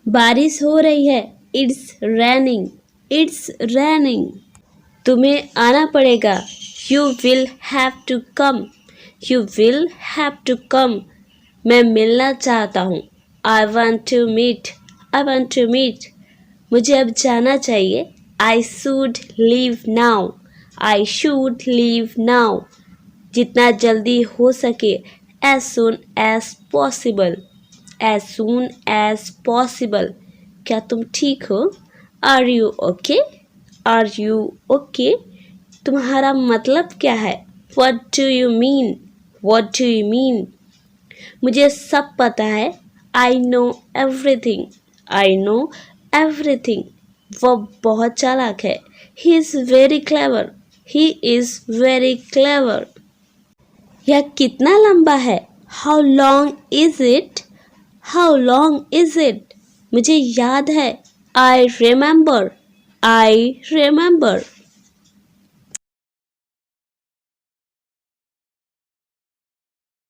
बारिश हो रही है। It's raining. It's raining. तुम्हें आना पड़ेगा। You will have to come. You will have to come. मैं मिलना चाहता हूँ। I want to meet. I want to meet. मुझे अब जाना चाहिए। I should leave now. I should leave now. जितना जल्दी हो सके। As soon as possible. As soon as possible. क्या तुम ठीक हो? Are you okay? Are you okay? तुम्हारा मतलब क्या है? What do you mean? What do you mean? मुझे सब पता है। I know everything. I know everything. वो बहुत चालाक है। He is very clever. He is very clever. यह कितना लंबा है? How long is it? How long is it? मुझे याद है। I remember. I remember.